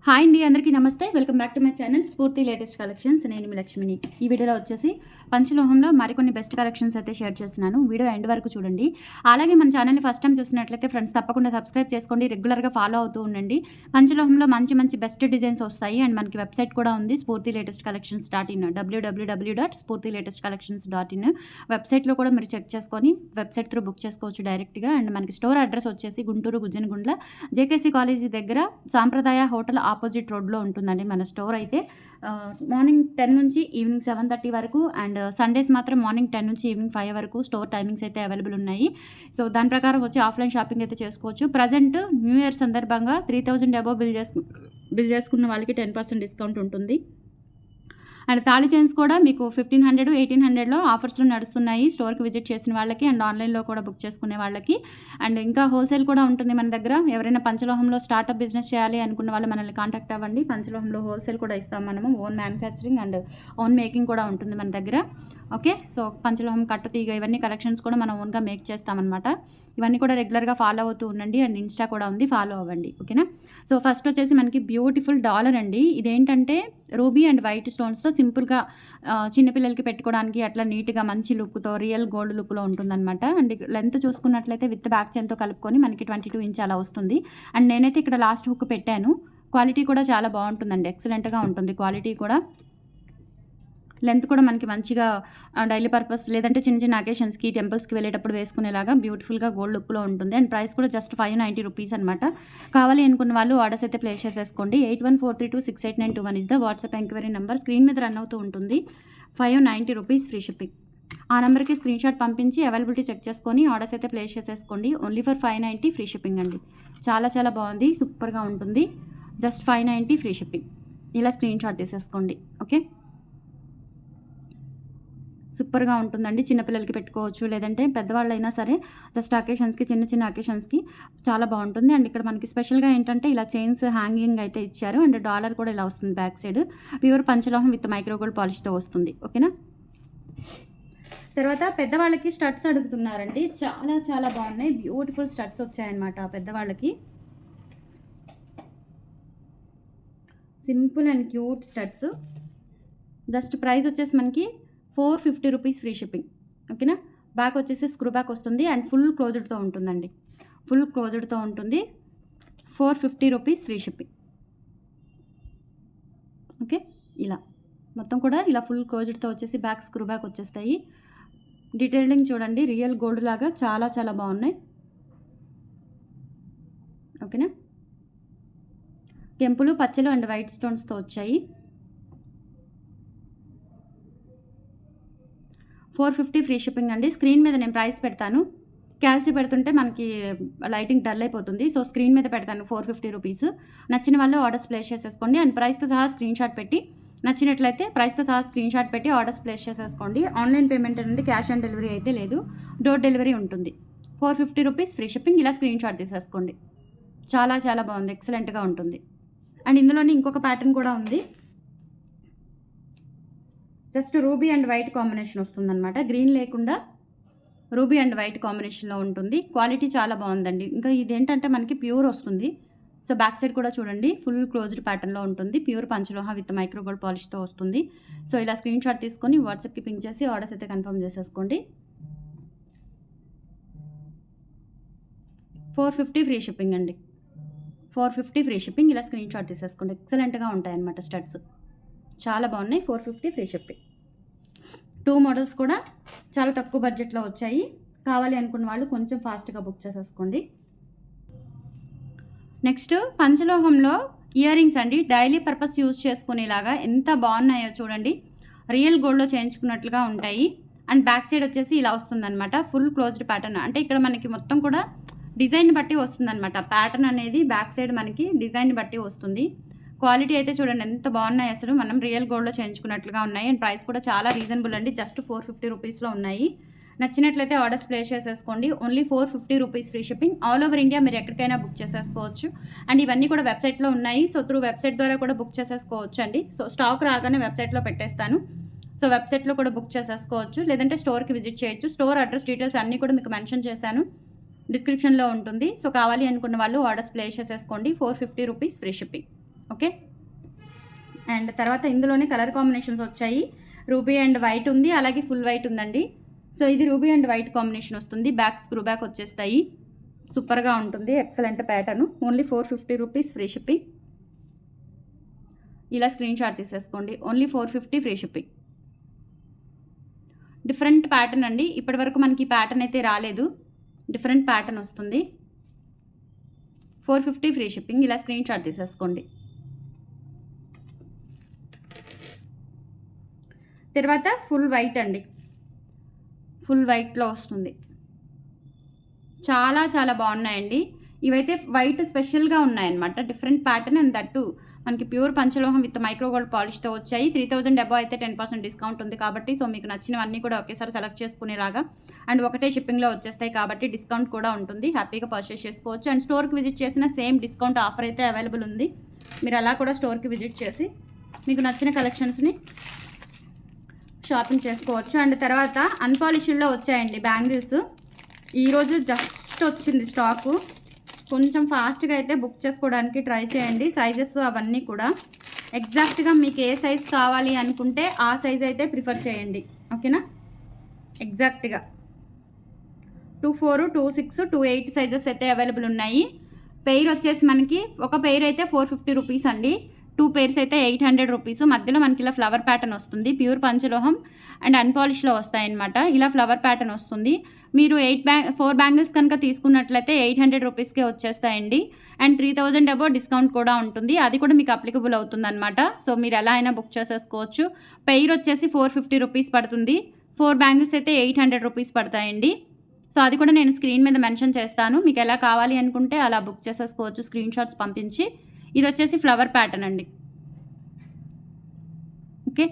Hi అండి, అందరికీ నమస్తే. Welcome back to my channel స్ఫూర్తి లేటెస్ట్ కలెక్షన్స్. నేను మీ లక్ష్మిని. ఈ వీడియోలో వచ్చేసి పంచలోహంలో మరికొన్ని బెస్ట్ కలెక్షన్స్ అయితే షేర్ చేస్తున్నాను. వీడియో ఎండ్ వరకు చూడండి. అలాగే మన ఛానల్ని ఫస్ట్ టైం చూస్తున్నట్లయితే ఫ్రెండ్స్ తప్పకుండా సబ్స్క్రైబ్ చేసుకోండి. రెగ్యులర్గా ఫాలో అవుతూ ఉండండి. పంచలోహంలో మంచి మంచి బెస్ట్ డిజైన్స్ వస్తాయి. అండ్ మనకి వెబ్సైట్ కూడా ఉంది, స్ఫూర్తి లేటెస్ట్ కలెక్షన్స్ .in www.spurtilatestcollections.in. వెబ్సైట్లో కూడా మీరు చెక్ చేసుకొని వెబ్సైట్ త్రూ బుక్ చేసుకోవచ్చు డైరెక్ట్గా. అండ్ మనకి స్టోర్ అడ్రస్ వచ్చేసి గుంటూరు గుజ్జనగుండ్ల జేకేసీ కాలేజీ దగ్గర సాంప్రదాయ హోటల్ ఆపోజిట్ రోడ్లో ఉంటుందండి మన స్టోర్ అయితే. మార్నింగ్ 10 నుంచి ఈవినింగ్ 7:30 వరకు, అండ్ సండేస్ మాత్రం మార్నింగ్ 10 నుంచి ఈవినింగ్ 5 వరకు స్టోర్ టైమింగ్స్ అయితే అవైలబుల్ ఉన్నాయి. సో దాని ప్రకారం వచ్చి ఆఫ్లైన్ షాపింగ్ అయితే చేసుకోవచ్చు. ప్రజెంట్ న్యూ ఇయర్ సందర్భంగా 3000 అబోవ్ బిల్ చేసుకున్న వాళ్ళకి 10% డిస్కౌంట్ ఉంటుంది. అండ్ తాళి చైన్స్ కూడా మీకు 1500, 1800లో ఆఫర్స్లో నడుస్తున్నాయి స్టోర్కి విజిట్ చేసిన వాళ్ళకి, అండ్ ఆన్లైన్లో కూడా బుక్ చేసుకునే వాళ్ళకి. అండ్ ఇంకా హోల్సేల్ కూడా ఉంటుంది మన దగ్గర. ఎవరైనా పంచలోహంలో స్టార్టప్ బిజినెస్ చేయాలి అనుకున్న వాళ్ళు మనల్ని కాంటాక్ట్ అవ్వండి. పంచలోహంలో హోల్సేల్ కూడా ఇస్తాం మనము. Own manufacturing and own making కూడా ఉంటుంది మన దగ్గర. ఓకే, సో పంచలోహం కట్టుతీగ ఇవన్నీ కలెక్షన్స్ కూడా మనం ఓన్గా మేక్ చేస్తామన్నమాట. ఇవన్నీ కూడా రెగ్యులర్గా ఫాలో అవుతూ ఉండండి. అండ్ ఇన్స్టా కూడా ఉంది, ఫాలో అవ్వండి. ఓకేనా. సో ఫస్ట్ వచ్చేసి మనకి బ్యూటిఫుల్ డాలర్ అండి. ఇదేంటంటే రూబీ అండ్ వైట్ స్టోన్స్తో సింపుల్గా చిన్నపిల్లలకి పెట్టుకోవడానికి అట్లా నీట్గా మంచి లుక్తో రియల్ గోల్డ్ లుక్లో ఉంటుందన్నమాట. అండ్ లెంత్ చూసుకున్నట్లయితే విత్ బ్యాక్ చైన్తో కలుపుకొని మనకి 22 ఇంచ్ అలా వస్తుంది. అండ్ నేనైతే ఇక్కడ లాస్ట్ హుక్ పెట్టాను. క్వాలిటీ కూడా చాలా బాగుంటుందండి, ఎక్సలెంట్గా ఉంటుంది క్వాలిటీ కూడా. లెంత్ కూడా మనకి మంచిగా డైలీ పర్పస్ లేదంటే చిన్న చిన్న అకేషన్స్కి టెంపుల్స్కి వెళ్ళేటప్పుడు వేసుకునేలాగా బ్యూటిఫుల్గా గోల్డ్ లుక్లో ఉంటుంది. అండ్ ప్రైస్ కూడా జస్ట్ 590 రూపీస్ అనమాట. కావాలి అనుకున్న వాళ్ళు ఆర్డర్స్ అయితే ప్లేస్ చేసేసుకోండి. 8143268921 is the WhatsApp enquiry number. Screen మీద రన్ అవుతూ ఉంటుంది. 590 రూపీస్ ఫ్రీ షిప్పింగ్. ఆ నెంబర్కి స్క్రీన్ షాట్ పంపించి అవైలబిలిటీ చెక్ చేసుకొని ఆర్డర్స్ అయితే ప్లేస్ చేసేసుకోండి. ఓన్లీ ఫర్ 590 ఫ్రీ షిప్పింగ్ అండి. చాలా చాలా బాగుంది, సూపర్గా ఉంటుంది. Just 590 free shipping. ఇలా స్క్రీన్ షాట్ తీసేసుకోండి. ఓకే, సూపర్గా ఉంటుందండి. చిన్నపిల్లలకి పెట్టుకోవచ్చు, లేదంటే పెద్దవాళ్ళైనా సరే జస్ట్ అకేషన్స్కి, చిన్న చిన్న అకేషన్స్కి చాలా బాగుంటుంది. అండ్ ఇక్కడ మనకి స్పెషల్గా ఏంటంటే ఇలా చైన్స్ హ్యాంగింగ్ అయితే ఇచ్చారు. అండ్ డాలర్ కూడా ఇలా వస్తుంది బ్యాక్ సైడ్. ప్యూర్ పంచలోహం విత్ మైక్రోగోల్డ్ పాలిష్తో వస్తుంది. ఓకేనా. తర్వాత పెద్దవాళ్ళకి స్టడ్స్ అడుగుతున్నారండి. చాలా చాలా బాగున్నాయి, బ్యూటిఫుల్ స్టడ్స్ వచ్చాయన్నమాట పెద్దవాళ్ళకి. Simple and cute studs. Just price వచ్చేసి మనకి 450 రూపీస్ ఫ్రీ షిప్పింగ్. ఓకేనా. బ్యాక్ వచ్చేసి స్క్రూ బ్యాక్ వస్తుంది అండ్ ఫుల్ క్లోజ్డ్తో ఉంటుందండి. ఫుల్ క్లోజ్డ్తో ఉంటుంది. 450 రూపీస్ ఫ్రీ షిప్పింగ్. ఓకే, ఇలా మొత్తం కూడా ఇలా ఫుల్ క్లోజ్డ్తో వచ్చేసి బ్యాక్ స్క్రూ బ్యాక్ వచ్చేస్తాయి. డీటెయిలింగ్ చూడండి, రియల్ గోల్డ్ లాగా చాలా చాలా బాగున్నాయి. ఓకేనా. కెంపులు, పచ్చలు అండ్ వైట్ స్టోన్స్తో వచ్చాయి. 450 ఫ్రీ షిప్పింగ్ అండి. స్క్రీన్ మీద నేను ప్రైస్ పెడతాను. క్యాల్సీ పెడుతుంటే మనకి లైటింగ్ డల్ అయిపోతుంది. సో స్క్రీన్ మీద పెడతాను 450 రూపీస్. నచ్చిన వాళ్ళు ఆర్డర్స్ ప్లేస్ చేసేసుకోండి. అండ్ ప్రైస్తో సహా స్క్రీన్ షాట్ పెట్టి, నచ్చినట్లయితే ప్రైస్తో సహా స్క్రీన్ షాట్ పెట్టి ఆర్డర్స్ ప్లేస్ చేసేసుకోండి. ఆన్లైన్ పేమెంట్ అండి, క్యాష్ ఆన్ డెలివరీ అయితే లేదు, డోర్ డెలివరీ ఉంటుంది. 450 రూపీస్ ఫ్రీ షిప్పింగ్. ఇలా స్క్రీన్ షాట్ తీసేసుకోండి. చాలా చాలా బాగుంది, ఎక్సలెంట్గా ఉంటుంది. అండ్ ఇందులోనే ఇంకొక ప్యాటర్న్ కూడా ఉంది. Just ruby and white combination వస్తుందన్నమాట. గ్రీన్ లేకుండా రూబీ అండ్ వైట్ కాంబినేషన్లో ఉంటుంది. క్వాలిటీ చాలా బాగుందండి. ఇంకా ఇదేంటంటే మనకి ప్యూర్ వస్తుంది. సో బ్యాక్ సైడ్ కూడా చూడండి, ఫుల్ క్లోజ్డ్ ప్యాటర్న్లో ఉంటుంది. ప్యూర్ పంచలోహ విత్ మైక్రోగోల్డ్ పాలిష్తో వస్తుంది. సో ఇలా స్క్రీన్ షాట్ తీసుకొని వాట్సాప్కి పింక్ చేసి ఆర్డర్స్ అయితే కన్ఫర్మ్ చేసేసుకోండి. 450 ఫ్రీ షిప్పింగ్ అండి. 450 ఫ్రీ షిప్పింగ్. ఇలా స్క్రీన్ షాట్ తీసేసుకోండి. ఎక్సలెంట్గా ఉంటాయన్నమాట స్టడ్స్, చాలా బాగున్నాయి. 450 ఫ్రీ షిప్పింగ్. 2 మోడల్స్ కూడా చాలా తక్కువ బడ్జెట్లో వచ్చాయి. కావాలి అనుకున్న వాళ్ళు కొంచెం ఫాస్ట్గా బుక్ చేసేసుకోండి. నెక్స్ట్ పంచలోహంలో ఇయర్ రింగ్స్ అండి. డైలీ పర్పస్ యూజ్ చేసుకునేలాగా ఎంత బాగున్నాయో చూడండి. రియల్ గోల్డ్లో చేయించుకున్నట్లుగా ఉంటాయి. అండ్ బ్యాక్ సైడ్ వచ్చేసి ఇలా వస్తుందన్నమాట. Full closed pattern. అంటే ఇక్కడ మనకి మొత్తం కూడా డిజైన్ బట్టి వస్తుందన్నమాట. ప్యాటర్న్ అనేది బ్యాక్ సైడ్ మనకి డిజైన్ బట్టి వస్తుంది. క్వాలిటీ అయితే చూడండి ఎంత బాగున్నాయి, అసలు మనం రియల్ గోల్డ్లో చేయించుకున్నట్లుగా ఉన్నాయి. అండ్ ప్రైస్ కూడా చాలా రీజనబుల్ అండి, జస్ట్ 450 రూపీస్లో ఉన్నాయి. నచ్చినట్లయితే ఆర్డర్స్ ప్లేస్ చేసేసుకోండి. Only 450 rupees free shipping. All over India మీరు ఎక్కడికైనా బుక్ చేసేసుకోవచ్చు. అండ్ ఇవన్నీ కూడా వెబ్సైట్లో ఉన్నాయి. సో త్రూ వెబ్సైట్ ద్వారా కూడా బుక్ చేసేసుకోవచ్చు అండి. సో స్టాక్ రాగానే వెబ్సైట్లో పెట్టేస్తాను. సో వెబ్సైట్లో కూడా బుక్ చేసేసుకోవచ్చు, లేదంటే స్టోర్కి విజిట్ చేయొచ్చు. స్టోర్ అడ్రస్ డీటెయిల్స్ అన్నీ కూడా మీకు మెన్షన్ చేశాను, డిస్క్రిప్షన్లో ఉంటుంది. సో కావాలి అనుకున్న వాళ్ళు ఆర్డర్స్ ప్లేస్ చేసేసుకోండి. 450 rupees free shipping. Okay. And తర్వాత ఇందులోనే కలర్ కాంబినేషన్స్ వచ్చాయి. రూబీ అండ్ వైట్ ఉంది, అలాగే ఫుల్ వైట్ ఉందండి. సో ఇది రూబీ అండ్ వైట్ కాంబినేషన్ వస్తుంది. బ్యాక్ స్క్రూ బ్యాక్ వచ్చేస్తాయి. సూపర్గా ఉంటుంది, excellent pattern. Only 450 rupees free shipping. ఇలా స్క్రీన్ షాట్ తీసేసుకోండి. Only 450 free shipping. Different pattern అండి. ఇప్పటి వరకు మనకి ప్యాటర్న్ అయితే రాలేదు, డిఫరెంట్ ప్యాటర్న్ వస్తుంది. 450 ఫ్రీ షిప్పింగ్. ఇలా స్క్రీన్ షాట్ తీసేసుకోండి. తర్వాత ఫుల్ వైట్ అండి, ఫుల్ వైట్లో వస్తుంది. చాలా చాలా బాగున్నాయండి. ఇవైతే వైట్ స్పెషల్గా ఉన్నాయన్నమాట, డిఫరెంట్ ప్యాటర్న్. అండ్ దట్టు మనకి ప్యూర్ పంచలోహం విత్ మైక్రో గోల్డ్ పాలిష్తో వచ్చాయి. 3000 అబౌవ్ అయితే 10% డిస్కౌంట్ ఉంది కాబట్టి, సో మీకు నచ్చినవన్నీ కూడా ఒకేసారి సెలెక్ట్ చేసుకునేలాగా అండ్ ఒకటే షిప్పింగ్లో వచ్చేస్తాయి కాబట్టి డిస్కౌంట్ కూడా ఉంటుంది. హ్యాపీగా పర్చేస్ చేసుకోవచ్చు. అండ్ స్టోర్కి విజిట్ చేసిన సేమ్ డిస్కౌంట్ ఆఫర్ అయితే అవైలబుల్ ఉంది. మీరు అలా కూడా స్టోర్కి విజిట్ చేసి మీకు నచ్చిన కలెక్షన్స్ని షాపింగ్ చేసుకోవచ్చు. అండ్ తర్వాత అన్పాలిష్డ్లో వచ్చాయండి బ్యాంగిల్స్. ఈరోజు జస్ట్ వచ్చింది స్టాకు. కొంచెం ఫాస్ట్గా అయితే బుక్ చేసుకోవడానికి ట్రై చేయండి. సైజెస్ అవన్నీ కూడా ఎగ్జాక్ట్గా మీకు ఏ సైజ్ కావాలి అనుకుంటే ఆ సైజ్ అయితే ప్రిఫర్ చేయండి, ఓకేనా. ఎగ్జాక్ట్గా 24, 26, 28 సైజెస్ అయితే అవైలబుల్ ఉన్నాయి. పెయిర్ వచ్చేసి మనకి ఒక పెయిర్ అయితే 450 రూపీస్ అండి. 2 పెయిర్స్ అయితే 800 రూపీస్. మధ్యలో మనకి ఇలా ఫ్లవర్ ప్యాటర్న్ వస్తుంది. ప్యూర్ పంచలోహం అండ్ అన్పాలిష్లో వస్తాయన్నమాట. ఇలా ఫ్లవర్ ప్యాటర్న్ వస్తుంది. మీరు 4 బ్యాంగిల్స్ కనుక తీసుకున్నట్లయితే 800 రూపీస్కే వచ్చేస్తాయండి. అండ్ 3000 అబౌవ్ డిస్కౌంట్ కూడా ఉంటుంది, అది కూడా మీకు అప్లికబుల్ అవుతుంది అనమాట. సో మీరు ఎలా అయినా బుక్ చేసేసుకోవచ్చు. పెయిర్ వచ్చేసి 450 రూపీస్ పడుతుంది. 4 బ్యాంగిల్స్ అయితే 800 రూపీస్ పడతాయండి. సో అది కూడా నేను స్క్రీన్ మీద మెన్షన్ చేస్తాను. మీకు ఎలా కావాలి అనుకుంటే అలా బుక్ చేసేసుకోవచ్చు స్క్రీన్ షాట్స్ పంపించి. ఇది వచ్చేసి ఫ్లవర్ ప్యాటర్న్ అండి, ఓకే.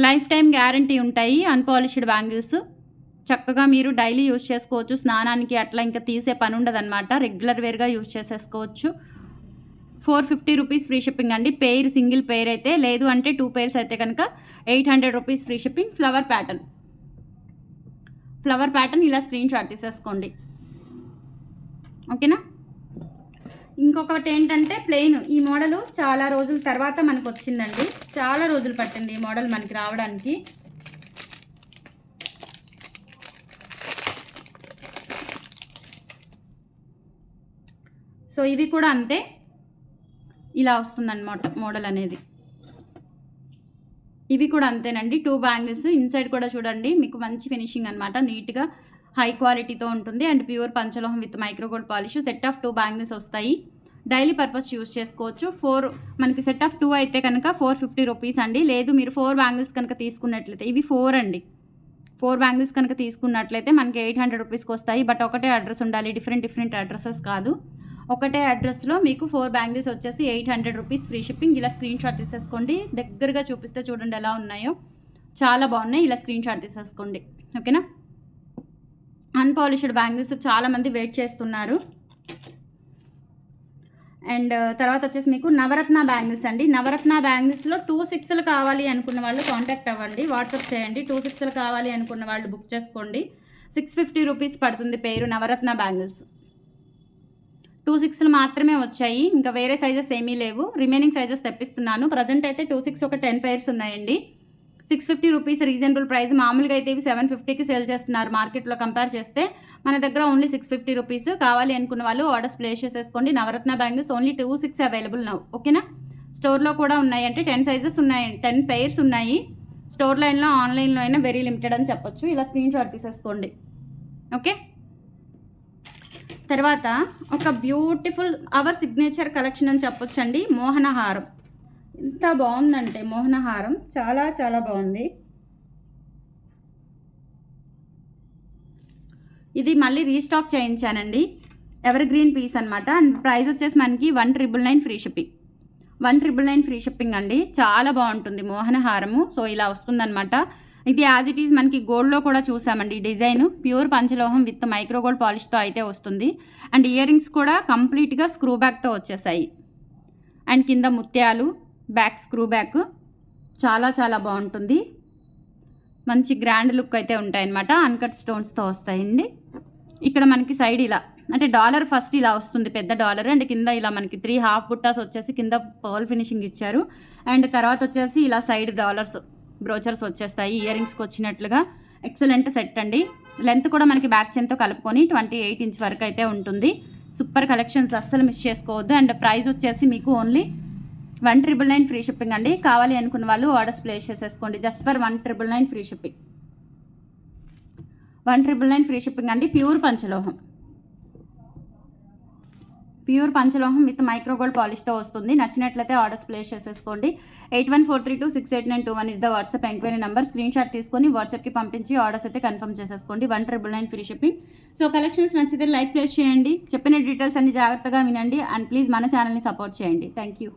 లైఫ్ టైం గ్యారంటీ ఉంటాయి అన్పాలిష్డ్ బ్యాంగిల్స్. చక్కగా మీరు డైలీ యూజ్ చేసుకోవచ్చు. స్నానానికి అట్లా ఇంకా తీసే పని ఉండదన్నమాట, రెగ్యులర్ వేర్గా యూజ్ చేసేసుకోవచ్చు. 450 రూపీస్ ఫ్రీ షిప్పింగ్ అండి. పెయిర్ సింగిల్ పెయిర్ అయితే, లేదు అంటే 2 పెయిర్స్ అయితే కనుక 800 rupees free shipping. Flower pattern ఇలా స్క్రీన్ షాట్ తీసేసుకోండి, ఓకేనా. ఇంకొకటి ఏంటంటే ప్లెయిన్. ఈ మోడల్ చాలా రోజుల తర్వాత మనకు వచ్చిందండి, చాలా రోజులు పట్టింది ఈ మోడల్ మనకి రావడానికి. సో ఇవి కూడా అంతే, ఇలా వస్తుందన్నమాట మోడల్ అనేది. ఇవి కూడా అంతేనండి. 2 బ్యాంగిల్స్. ఇన్సైడ్ కూడా చూడండి, మీకు మంచి ఫినిషింగ్ అనమాట, నీట్గా హై క్వాలిటీతో ఉంటుంది. అండ్ ప్యూర్ పంచలోహం with micro gold polish. Set of 2 bangles వస్తాయి. డైలీ పర్పస్ యూజ్ చేసుకోవచ్చు. మనకి సెట్ ఆఫ్ 2 అయితే కనుక 450 రూపీస్ అండి. లేదు మీరు 4 బ్యాంగిల్స్ కనుక తీసుకున్నట్లయితే, ఇవి 4 అండి. 4 బ్యాంగిల్స్ కనుక తీసుకున్నట్లయితే మనకి 800 రూపీస్కి వస్తాయి. బట్ ఒకటే అడ్రస్ ఉండాలి, డిఫరెంట్ అడ్రసెస్ కాదు. ఒకటే అడ్రస్లో మీకు 4 బ్యాంగిల్స్ వచ్చేసి 800 రూపీస్ ఫ్రీ షిప్పింగ్. ఇలా స్క్రీన్ షాట్ తీసేసుకోండి. దగ్గరగా చూపిస్తే చూడండి ఎలా ఉన్నాయో, చాలా బాగున్నాయి. ఇలా స్క్రీన్ షాట్ తీసేసుకోండి, ఓకేనా. అన్పాలిష్డ్ బ్యాంగిల్స్ చాలామంది వెయిట్ చేస్తున్నారు. అండ్ తర్వాత వచ్చేసి మీకు నవరత్న బ్యాంగిల్స్ అండి. నవరత్న బ్యాంగిల్స్లో 2 6లు కావాలి అనుకున్న వాళ్ళు కాంటాక్ట్ అవ్వండి, వాట్సాప్ చేయండి. 2 6లు కావాలి అనుకున్న వాళ్ళు బుక్ చేసుకోండి. 650 రూపీస్ పడుతుంది పేరు నవరత్న బ్యాంగిల్స్. 2 6లు మాత్రమే వచ్చాయి, ఇంకా వేరే సైజెస్ ఏమీ లేవు. Remaining sizes తెప్పిస్తున్నాను. ప్రజెంట్ అయితే 2 6 ఒక 10 పెయిర్స్ ఉన్నాయండి. 650 రూపీస్ రీజనబుల్ ప్రైస్. మామూలుగా అయితే ఇవి 750కి సేల్ చేస్తున్నారు మార్కెట్లో కంపేర్ చేస్తే. మన దగ్గర ఓన్లీ 650 రూపీస్. కావాలి అనుకున్న వాళ్ళు ఆర్డర్స్ ప్లేస్ చేసేసుకోండి. నవరత్న బ్యాంగిల్స్ ఓన్లీ 2 6 అవైలబుల్ నౌ, ఓకేనా. స్టోర్లో కూడా ఉన్నాయి, అంటే 10 సైజెస్ ఉన్నాయి, 10 పెయిర్స్ ఉన్నాయి. స్టోర్ లైన్లో ఆన్లైన్లో అయినా వెరీ లిమిటెడ్ అని చెప్పొచ్చు. ఇలా స్క్రీన్ షాట్ తీసేసుకోండి, ఓకే. తర్వాత ఒక బ్యూటిఫుల్ అవర్ సిగ్నేచర్ కలెక్షన్ అని చెప్పొచ్చండి. మోహనహారం. ఎంత బాగుందంటే మోహనహారం, చాలా చాలా బాగుంది. ఇది మళ్ళీ రీస్టాక్ చేయించానండి. ఎవర్ గ్రీన్ పీస్ అనమాట. అండ్ ప్రైస్ వచ్చేసి మనకి 1999 ఫ్రీ షిప్పింగ్. 1999 ఫ్రీ షిప్పింగ్ అండి. చాలా బాగుంటుంది మోహనహారము. సో ఇలా వస్తుందన్నమాట. ఇది యాజ్ ఇట్ ఈజ్ మనకి గోల్డ్లో కూడా చూసామండి డిజైన్. ప్యూర్ పంచలోహం విత్ మైక్రో గోల్డ్ పాలిష్తో అయితే వస్తుంది. అండ్ ఇయర్ రింగ్స్ కూడా కంప్లీట్గా స్క్రూ బ్యాక్తో వచ్చేసాయి. అండ్ కింద ముత్యాలు, బ్యాక్ స్క్రూ బ్యాక్, చాలా చాలా బాగుంటుంది. మంచి గ్రాండ్ లుక్ అయితే ఉంటాయన్నమాట. అన్కట్ స్టోన్స్తో వస్తాయండి. ఇక్కడ మనకి సైడ్ ఇలా అంటే డాలర్ ఫస్ట్ ఇలా వస్తుంది, పెద్ద డాలర్. అండ్ కింద ఇలా మనకి 3 హాఫ్ బుట్టాస్ వచ్చేసి కింద పర్ల్ ఫినిషింగ్ ఇచ్చారు. అండ్ తర్వాత వచ్చేసి ఇలా సైడ్ డాలర్స్ బ్రోచర్స్ వచ్చేస్తాయి ఇయర్ రింగ్స్కి వచ్చినట్లుగా. ఎక్సలెంట్ సెట్ అండి. లెంత్ కూడా మనకి బ్యాక్ చెన్తో కలుపుకొని 28 ఇంచ్ వరకు అయితే ఉంటుంది. సూపర్ కలెక్షన్స్, అస్సలు మిస్ చేసుకోవద్దు. అండ్ ప్రైస్ వచ్చేసి మీకు ఓన్లీ 1,999 ఫ్రీ షిప్పింగ్ అండి. కావాలి అనుకున్న వాళ్ళు ఆర్డర్స్ ప్లేస్ చేసేసుకోండి. Just for 1,999 free shipping. 1,999 free shipping అండి. ప్యూర్ పంచలోహం విత్ మైక్రో గోల్డ్ పాలిష్తో వస్తుంది. నచ్చినట్లయితే ఆర్డర్స్ ప్లేస్ చేసేసుకోండి. 8143268921 is the WhatsApp enquiry number. Screen shot తీసుకొని వాట్సాప్కి పంపించి ఆర్డర్స్ అయితే కన్ఫర్మ్ చేసేసుకోండి. 1,999 ఫ్రీ షిప్పింగ్. సో కలెక్షన్స్ నచ్చితే లైక్ ప్లేస్ చేయండి. చెప్పిన డీటెయిల్స్ అన్ని జాగ్రత్తగా వినండి. అండ్ ప్లీజ్ మన ఛానల్ని సపోర్ట్ చేయండి. Thank you.